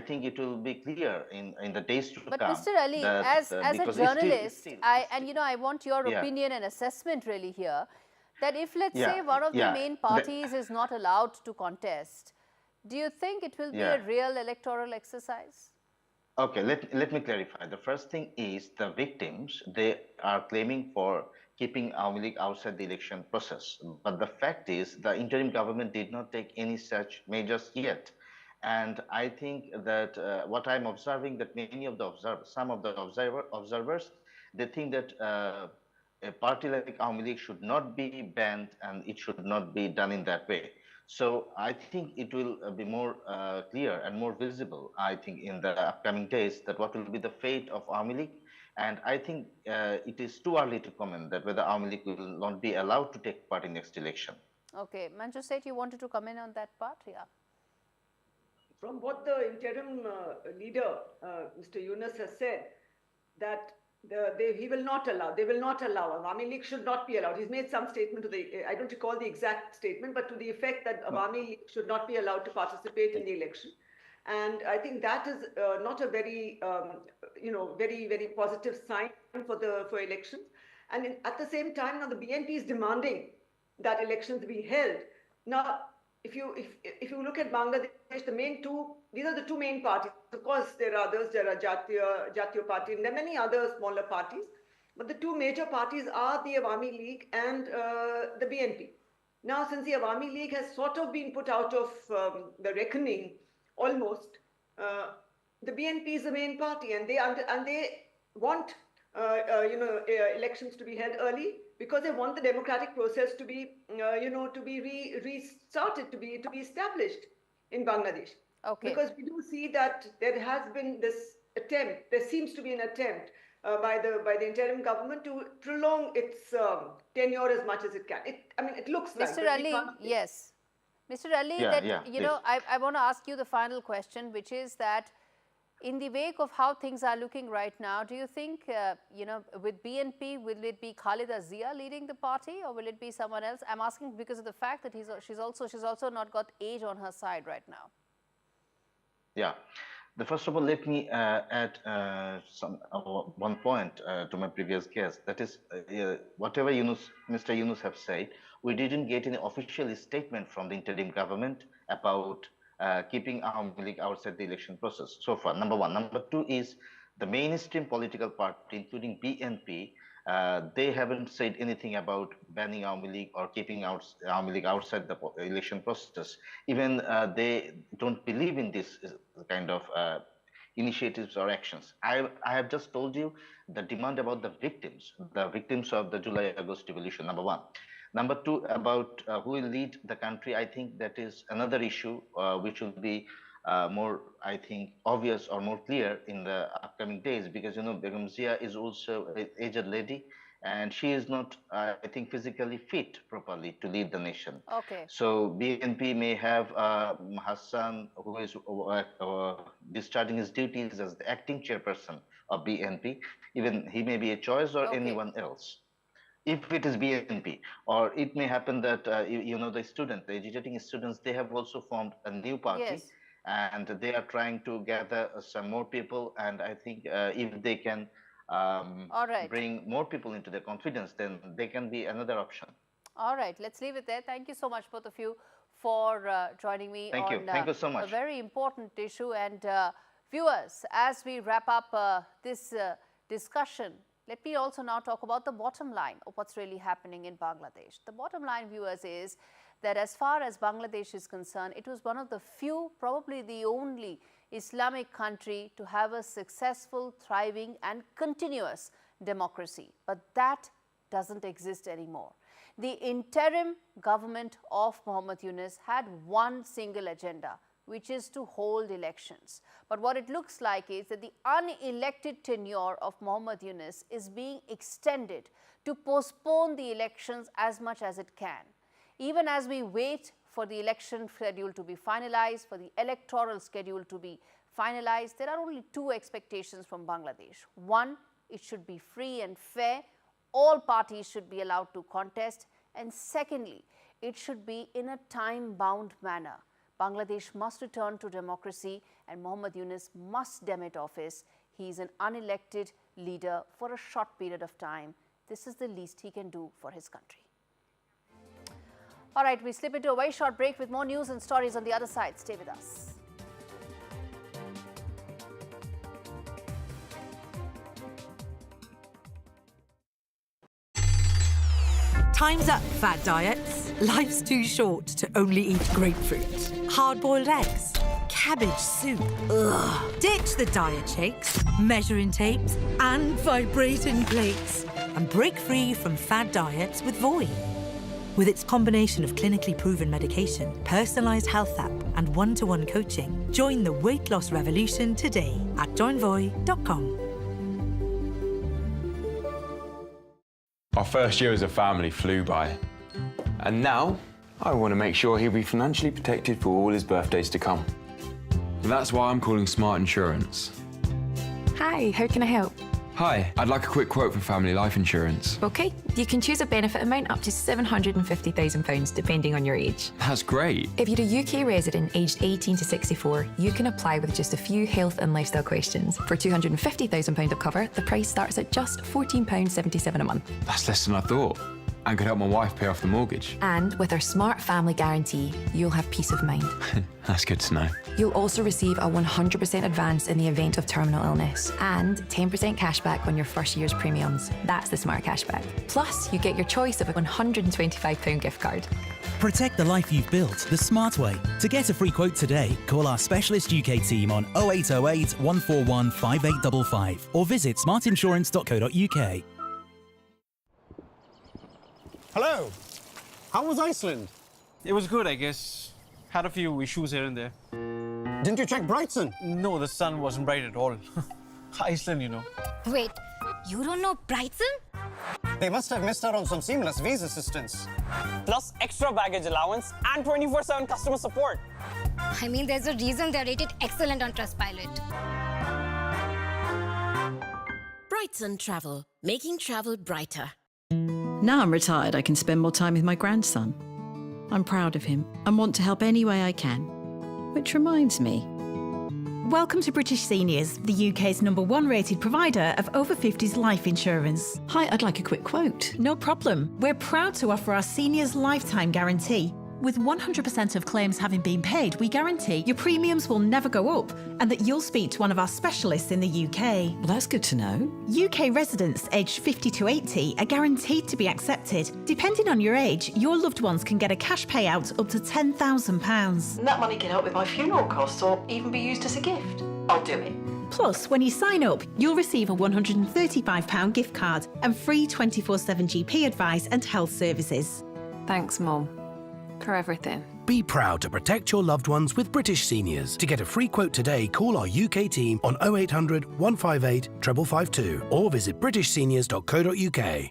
think it will be clear in the days to come. But Mr. Ali, as a journalist, I want your opinion and assessment really here, that if, let's say, one of the main parties is not allowed to contest, do you think it will be a real electoral exercise? Okay, let me clarify. The first thing is the victims, they are claiming for keeping Awami League outside the election process. But the fact is, the interim government did not take any such measures yet. And I think that what I'm observing, that many of the some of the observers, they think that a party like Awami League should not be banned and it should not be done in that way. So I think it will be more clear and more visible, I think, in the upcoming days, that what will be the fate of Awami League. And I think it is too early to comment that whether Awami League will not be allowed to take part in next election. Okay, Manju said you wanted to comment on that part, yeah. From what the interim leader, Mr. Yunus, has said, that he will not allow, they will not allow, Awami League should not be allowed. He's made some statement to the, I don't recall the exact statement, but to the effect that Awami League should not be allowed to participate in the election. And I think that is not a very, very, very positive sign for elections. And at the same time, now the BNP is demanding that elections be held. Now, if you look at Bangladesh, these are the two main parties. Of course, there are others. There are Jatiya Party, and there are many other smaller parties. But the two major parties are the Awami League and the BNP. Now, since the Awami League has sort of been put out of the reckoning, almost, the BNP is the main party, and they want elections to be held early, because they want the democratic process to be restarted, to be established in Bangladesh. Okay. Because we do see that there has been this attempt, there seems to be an attempt by the interim government to prolong its tenure as much as it can. It looks like. Mr. Ali, yes. Mr. Ali, I want to ask you the final question, which is that in the wake of how things are looking right now, do you think, with BNP, will it be Khaleda Zia leading the party, or will it be someone else? I'm asking because of the fact that she's also not got age on her side right now. Yeah. First of all, let me add one point to my previous guest. That is, whatever Mr. Yunus have said, we didn't get any official statement from the interim government about keeping Awami League outside the election process so far, number one. Number two is the mainstream political party, including BNP, they haven't said anything about banning Awami League or keeping Awami League outside the election process. Even they don't believe in this kind of initiatives or actions. I have just told you the demand about the victims of the July-August revolution, number one. Number two, about who will lead the country, I think that is another issue which will be more, I think, obvious or more clear in the upcoming days, because, Begum Zia is also an aged lady, and she is not, I think, physically fit properly to lead the nation. Okay. So BNP may have Hassan, who is discharging his duties as the acting chairperson of BNP. Even he may be a choice, or anyone else, if it is BNP. Or it may happen that, the agitating students, they have also formed a new party. Yes. And they are trying to gather some more people. And I think if they can bring more people into their confidence, then they can be another option. All right, let's leave it there. Thank you so much, both of you, for joining me on Thank you so much. a very important issue. And viewers, as we wrap up this discussion, let me also now talk about the bottom line of what's really happening in Bangladesh. The bottom line, viewers, is that as far as Bangladesh is concerned, it was one of the few, probably the only Islamic country to have a successful, thriving and continuous democracy. But that doesn't exist anymore. The interim government of Muhammad Yunus had one single agenda, which is to hold elections. But what it looks like is that the unelected tenure of Muhammad Yunus is being extended to postpone the elections as much as it can. Even as we wait for the election schedule to be finalized, for the electoral schedule to be finalized, there are only two expectations from Bangladesh. One, it should be free and fair. All parties should be allowed to contest. And secondly, it should be in a time-bound manner. Bangladesh must return to democracy and Muhammad Yunus must demit office. He is an unelected leader for a short period of time. This is the least he can do for his country. All right, we slip into a very short break with more news and stories on the other side. Stay with us. Time's up, fad diets. Life's too short to only eat grapefruit. Hard-boiled eggs. Cabbage soup. Ugh. Ditch the diet shakes, measuring tapes, and vibrating plates. And break free from fad diets with Voi. With its combination of clinically proven medication, personalised health app, and one-to-one coaching, join the weight loss revolution today at joinvoi.com. Our first year as a family flew by. And now, I want to make sure he'll be financially protected for all his birthdays to come. That's why I'm calling Smart Insurance. Hi, how can I help? Hi, I'd like a quick quote for family life insurance. OK, you can choose a benefit amount up to £750,000 depending on your age. That's great. If you're a UK resident aged 18 to 64, you can apply with just a few health and lifestyle questions. For £250,000 of cover, the price starts at just £14.77 a month. That's less than I thought. And could help my wife pay off the mortgage. And with our Smart Family Guarantee, you'll have peace of mind. That's good to know. You'll also receive a 100% advance in the event of terminal illness and 10% cashback on your first year's premiums. That's the Smart Cashback. Plus, you get your choice of a £125 gift card. Protect the life you've built the smart way. To get a free quote today, call our specialist UK team on 0808 141 5855 or visit smartinsurance.co.uk. Hello. How was Iceland? It was good, I guess. Had a few issues here and there. Didn't you check Brighton? No, the sun wasn't bright at all. Iceland, you know. Wait, you don't know Brighton? They must have missed out on some seamless visa assistance. Plus extra baggage allowance and 24/7 customer support. I mean, there's a reason they're rated excellent on Trustpilot. Brighton Travel, making travel brighter. Now I'm retired, I can spend more time with my grandson. I'm proud of him and want to help any way I can. Which reminds me. Welcome to British Seniors, the UK's #1 rated provider of over 50s life insurance. Hi, I'd like a quick quote. No problem. We're proud to offer our seniors lifetime guarantee. With 100% of claims having been paid, we guarantee your premiums will never go up and that you'll speak to one of our specialists in the UK. Well, that's good to know. UK residents aged 50 to 80 are guaranteed to be accepted. Depending on your age, your loved ones can get a cash payout up to £10,000. And that money can help with my funeral costs or even be used as a gift. I'll do it. Plus, when you sign up, you'll receive a £135 gift card and free 24/7 GP advice and health services. Thanks, Mum, for everything. Be proud to protect your loved ones with British Seniors. To get a free quote today, call our UK team on 0800 158 552 or visit britishseniors.co.uk.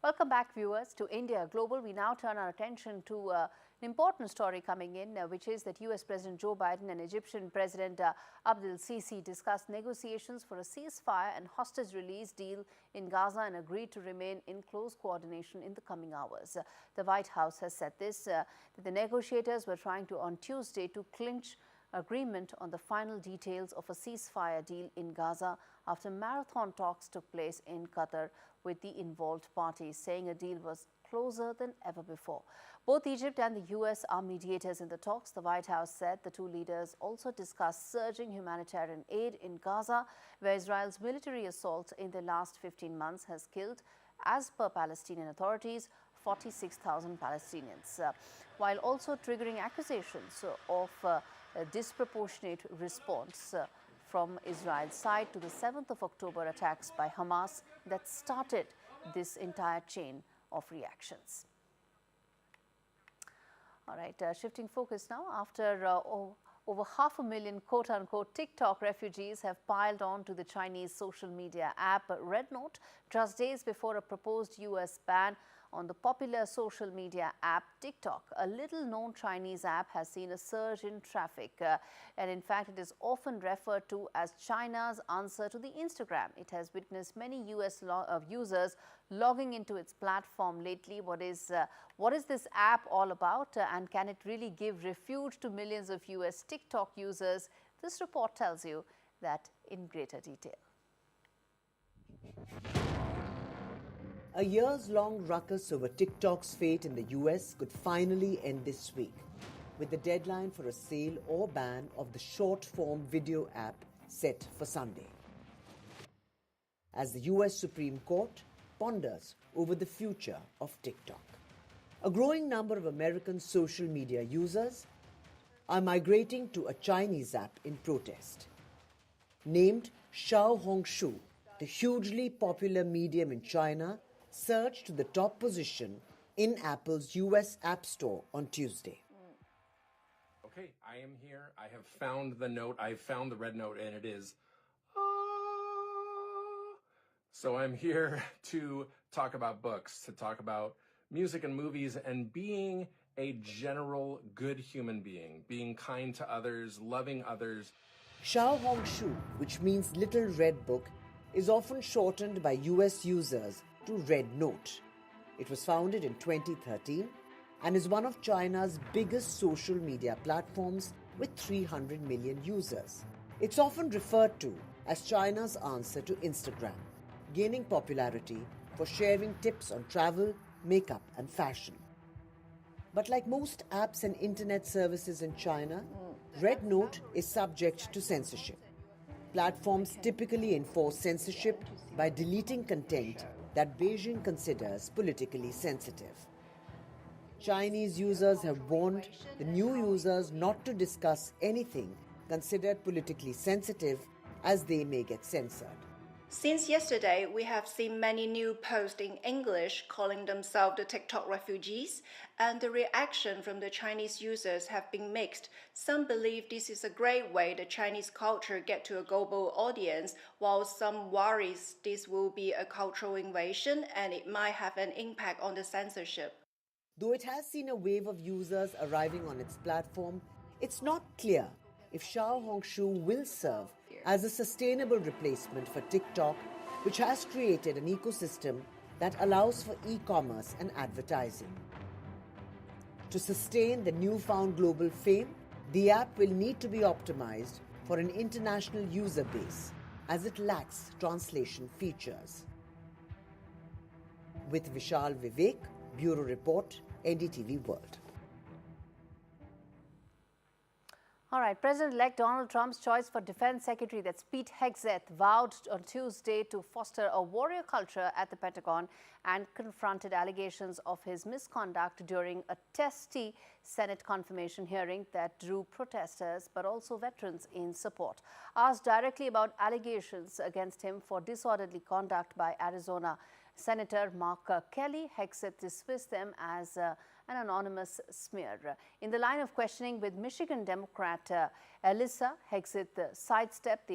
Welcome back, viewers, to India Global. We now turn our attention to an important story coming in, which is that US President Joe Biden and Egyptian President Abdel Sisi discussed negotiations for a ceasefire and hostage release deal in Gaza and agreed to remain in close coordination in the coming hours. The White House has said this, that the negotiators were trying to, on Tuesday, to clinch agreement on the final details of a ceasefire deal in Gaza after marathon talks took place in Qatar with the involved parties, saying a deal was closer than ever before. Both Egypt and the US are mediators in the talks. The White House said the two leaders also discussed surging humanitarian aid in Gaza, where Israel's military assault in the last 15 months has killed, as per Palestinian authorities, 46,000 Palestinians, while also triggering accusations of a disproportionate response from Israel's side to the 7th of October attacks by Hamas that started this entire chain of reactions. All right, shifting focus now. After over 500,000 quote-unquote TikTok refugees have piled on to the Chinese social media app Red Note just days before a proposed US ban on the popular social media app TikTok. A little-known Chinese app has seen a surge in traffic, and in fact, it is often referred to as China's answer to the Instagram. It has witnessed many US users logging into its platform lately. What is this app all about, and can it really give refuge to millions of US TikTok users? This report tells you that in greater detail. A years-long ruckus over TikTok's fate in the US could finally end this week. with the deadline for a sale or ban of the short-form video app set for Sunday. As the US Supreme Court ponders over the future of TikTok. A growing number of American social media users are migrating to a Chinese app in protest. Named Xiaohongshu, the hugely popular medium in China surged to the top position in Apple's US App Store on Tuesday. Okay, I am here. I have found the note. I've found the red note, and it is... So I'm here to talk about books, to talk about music and movies, and being a general good human being, being kind to others, loving others. Xiaohongshu, which means Little Red Book, is often shortened by US users to Red Note. It was founded in 2013 and is one of China's biggest social media platforms with 300 million users. It's often referred to as China's answer to Instagram, gaining popularity for sharing tips on travel, makeup, and fashion. But like most apps and internet services in China, Red Note is subject to censorship. Platforms typically enforce censorship by deleting content that Beijing considers politically sensitive. Chinese users have warned the new users not to discuss anything considered politically sensitive, as they may get censored. Since yesterday, we have seen many new posts in English calling themselves the TikTok refugees, and the reaction from the Chinese users have been mixed. Some believe this is a great way the Chinese culture get to a global audience, while some worries this will be a cultural invasion and it might have an impact on the censorship. Though it has seen a wave of users arriving on its platform, it's not clear if Xiaohongshu will serve as a sustainable replacement for TikTok, which has created an ecosystem that allows for e-commerce and advertising. To sustain the newfound global fame, the app will need to be optimized for an international user base, as it lacks translation features. With Vishal Vivek, Bureau Report, NDTV World. All right, President-elect Donald Trump's choice for Defense Secretary, that's Pete Hegseth, vowed on Tuesday to foster a warrior culture at the Pentagon and confronted allegations of his misconduct during a testy Senate confirmation hearing that drew protesters but also veterans in support. Asked directly about allegations against him for disorderly conduct by Arizona Senator Mark Kelly, Hegseth dismissed them as an anonymous smear. In the line of questioning with Michigan Democrat Elissa, Hegseth sidestepped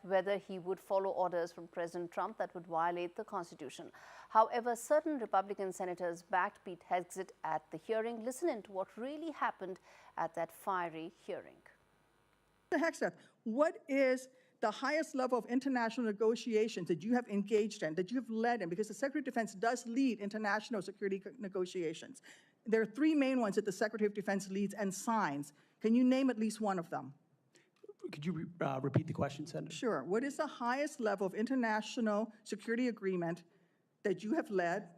whether he would follow orders from President Trump that would violate the Constitution. However, certain Republican senators backed Pete Hegseth at the hearing. Listen in to what really happened at that fiery hearing. Mr. Hegseth, what is the highest level of international negotiations that you have engaged in, that you have led in, because the Secretary of Defense does lead international security negotiations. There are three main ones that the Secretary of Defense leads and signs. Can you name at least one of them? Could you repeat the question, Senator? Sure. What is the highest level of international security agreement that you have led?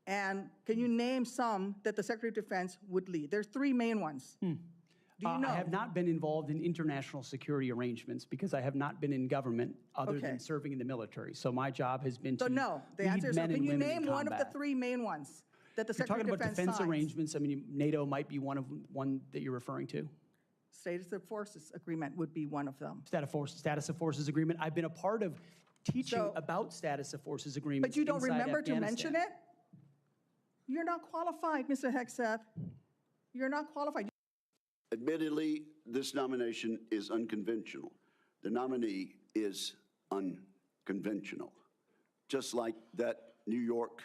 And can you name some that the Secretary of Defense would lead? There's three main ones. Do you know? I have not been involved in international security arrangements because I have not been in government other than serving in the military. So my job has been to no. The answer is no. Can you name one of the three main ones that the Secretary of Defense talking about defense signs? arrangements. I mean, NATO might be one that you're referring to. Status of Forces Agreement would be one of them. Status of Forces Agreement. I've been a part of teaching about Status of Forces Agreements. But you don't remember to mention it? You're not qualified, Mr. Hegseth. You're not qualified. Admittedly, this nomination is unconventional. The nominee is unconventional. Just like that New York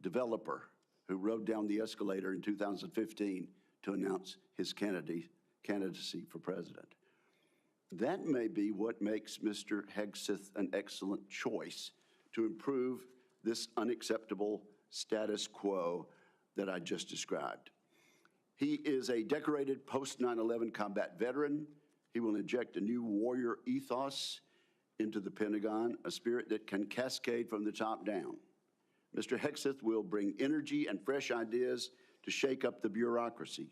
developer who rode down the escalator in 2015 to announce his candidacy for president. That may be what makes Mr. Hegseth an excellent choice to improve this unacceptable status quo that I just described. He is a decorated post-9/11 combat veteran. He will inject a new warrior ethos into the Pentagon, a spirit that can cascade from the top down. Mr. Hegseth will bring energy and fresh ideas to shake up the bureaucracy.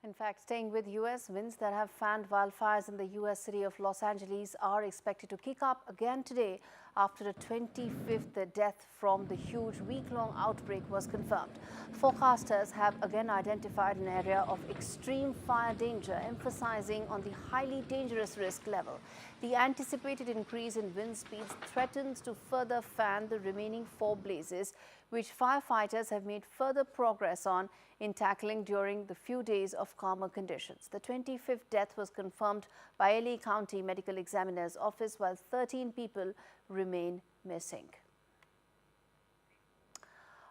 In fact, staying with U.S., winds that have fanned wildfires in the U.S. city of Los Angeles are expected to kick up again today after a 25th death from the huge week-long outbreak was confirmed. Forecasters have again identified an area of extreme fire danger, emphasizing on the highly dangerous risk level. The anticipated increase in wind speeds threatens to further fan the remaining 4 blazes, which firefighters have made further progress on in tackling during the few days of calmer conditions. The 25th death was confirmed by LA County Medical Examiner's Office, while 13 people remain missing.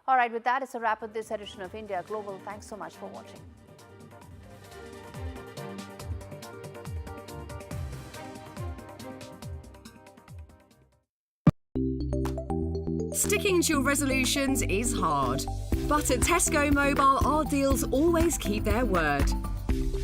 All right, with that, it's a wrap with this edition of India Global. Thanks so much for watching. Sticking to your resolutions is hard. But at Tesco Mobile, our deals always keep their word.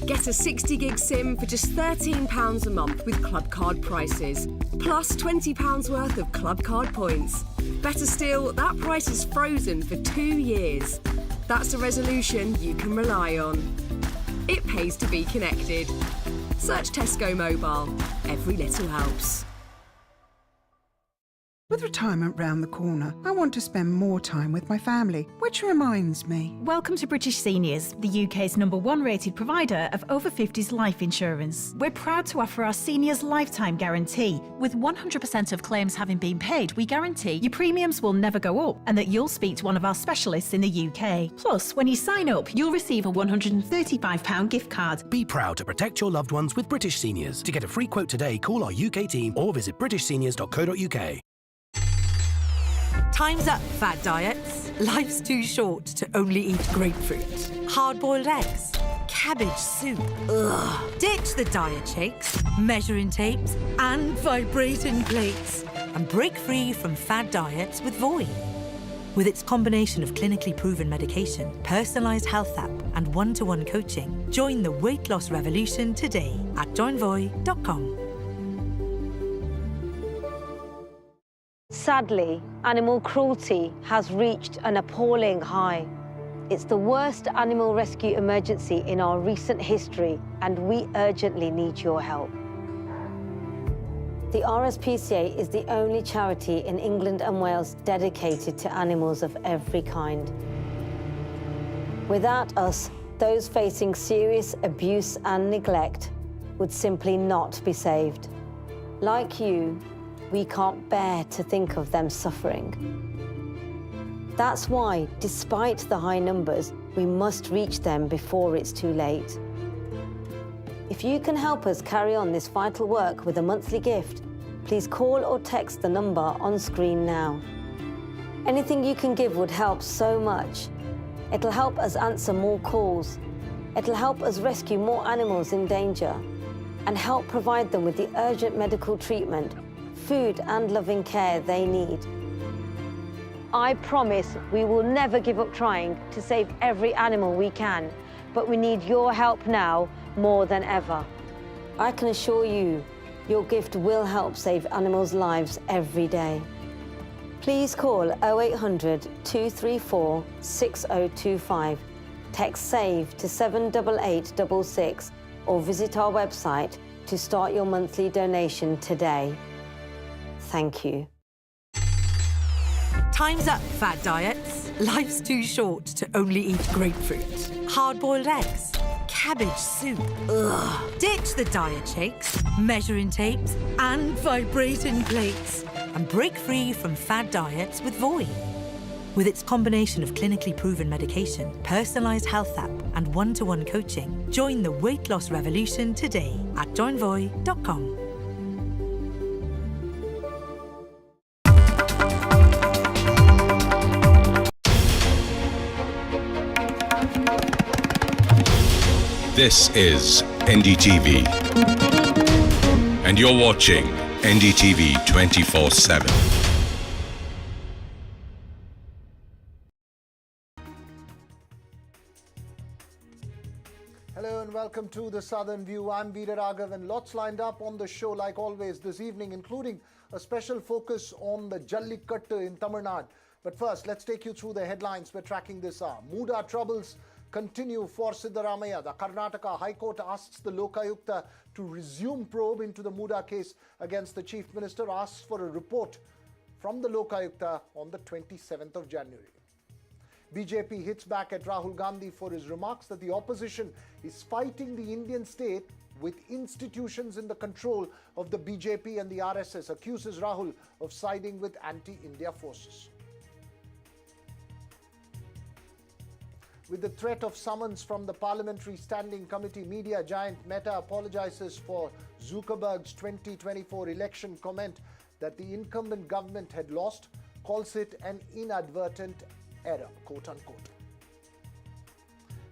Get a 60 gig SIM for just £13 a month with Club Card prices, plus £20 worth of Club Card points. Better still, that price is frozen for 2 years. That's a resolution you can rely on. It pays to be connected. Search Tesco Mobile. Every little helps. With retirement round the corner, I want to spend more time with my family, which reminds me. Welcome to British Seniors, the UK's #1 rated provider of over 50s life insurance. We're proud to offer our seniors lifetime guarantee. With 100% of claims having been paid, we guarantee your premiums will never go up and that you'll speak to one of our specialists in the UK. Plus, when you sign up, you'll receive a £135 gift card. Be proud to protect your loved ones with British Seniors. To get a free quote today, call our UK team or visit britishseniors.co.uk. Time's up, fad diets. Life's too short to only eat grapefruit. Hard-boiled eggs. Cabbage soup. Ugh. Ditch the diet shakes, measuring tapes, and vibrating plates. And break free from fad diets with Voi. With its combination of clinically proven medication, personalised health app, and one-to-one coaching, join the weight loss revolution today at joinvoi.com. Sadly, animal cruelty has reached an appalling high. It's the worst animal rescue emergency in our recent history, and we urgently need your help. The RSPCA is the only charity in England and Wales dedicated to animals of every kind. Without us, those facing serious abuse and neglect would simply not be saved. Like you, we can't bear to think of them suffering. That's why, despite the high numbers, we must reach them before it's too late. If you can help us carry on this vital work with a monthly gift, please call or text the number on screen now. Anything you can give would help so much. It'll help us answer more calls. It'll help us rescue more animals in danger and help provide them with the urgent medical treatment, food and loving care they need. I promise we will never give up trying to save every animal we can, but we need your help now more than ever. I can assure you, your gift will help save animals' lives every day. Please call 0800 234 6025, text SAVE to 78866, or visit our website to start your monthly donation today. Thank you. Time's up, fad diets. Life's too short to only eat grapefruit. Hard-boiled eggs. Cabbage soup. Ugh. Ditch the diet shakes, measuring tapes, and vibrating plates. And break free from fad diets with Voi. With its combination of clinically proven medication, personalised health app, and one-to-one coaching, join the weight loss revolution today at joinvoi.com. This is NDTV, and you're watching NDTV 24/7. Hello and welcome to the Southern View. I'm Veera Raghav, and lots lined up on the show like always this evening, including a special focus on the Jallikattu in Tamil Nadu. But first, let's take you through the headlines we're tracking this hour. Muda troubles continue for Siddaramaiah. The Karnataka High Court asks the Lokayukta to resume probe into the Muda case against the Chief Minister, asks for a report from the Lokayukta on the 27th of January. BJP hits back at Rahul Gandhi for his remarks that the opposition is fighting the Indian state with institutions in the control of the BJP and the RSS, accuses Rahul of siding with anti-India forces. With the threat of summons from the Parliamentary Standing Committee, media giant Meta apologizes for Zuckerberg's 2024 election comment that the incumbent government had lost, calls it an inadvertent error, quote unquote.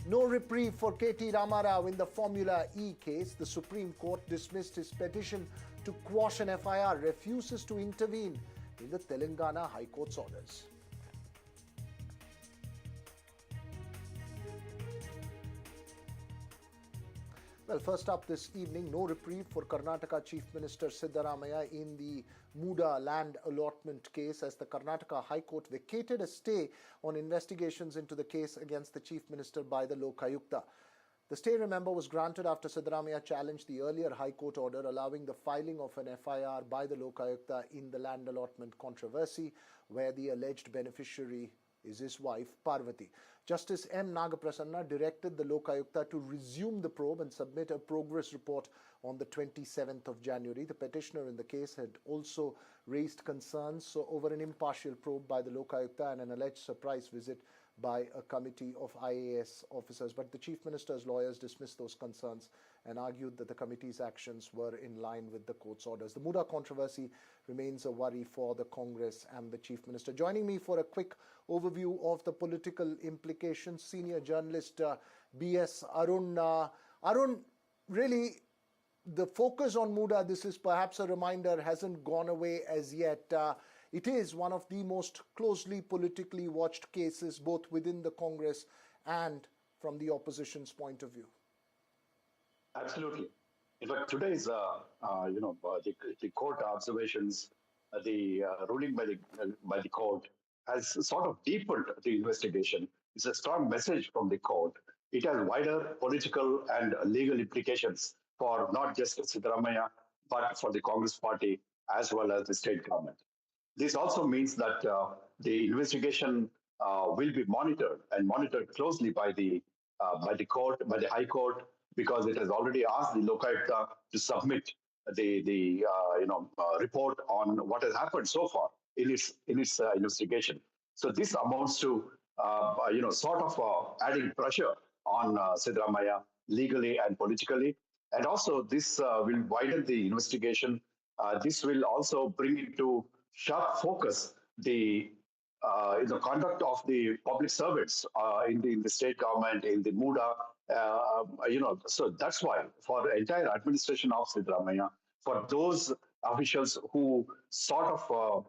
No reprieve for KT Ramarao in the Formula E case. The Supreme Court dismissed his petition to quash an FIR, refuses to intervene in the Telangana High Court's orders. Well, first up this evening, no reprieve for Karnataka Chief Minister Siddaramaiah in the Muda land allotment case as the Karnataka High Court vacated a stay on investigations into the case against the Chief Minister by the Lokayukta. The stay, remember, was granted after Siddaramaiah challenged the earlier High Court order allowing the filing of an FIR by the Lokayukta in the land allotment controversy, where the alleged beneficiary is his wife, Parvati. Justice M. Nagaprasanna directed the Lokayukta to resume the probe and submit a progress report on the 27th of January. The petitioner in the case had also raised concerns over an impartial probe by the Lokayukta and an alleged surprise visit by a committee of IAS officers. But the Chief Minister's lawyers dismissed those concerns and argued that the committee's actions were in line with the court's orders. The Muda controversy remains a worry for the Congress and the Chief Minister. Joining me for a quick overview of the political implications, senior journalist B.S. Arun. Arun, really, the focus on Muda, this is perhaps a reminder, hasn't gone away as yet. It is one of the most closely politically watched cases, both within the Congress and from the opposition's point of view. Absolutely. In fact, today's, the court observations, the ruling by the court has sort of deepened the investigation. It's a strong message from the court. It has wider political and legal implications for not just Siddaramaiah, but for the Congress party as well as the state government. This also means that the investigation will be monitored closely by the court, by the High Court, because it has already asked the Lokayukta to submit the report on what has happened so far in its investigation. So this amounts to adding pressure on Siddaramaiah legally and politically, and also this will widen the investigation. This will also bring into sharp focus the conduct of the public servants in the state government, in the Muda. So that's why for the entire administration of Siddaramaiah, for those officials who sort of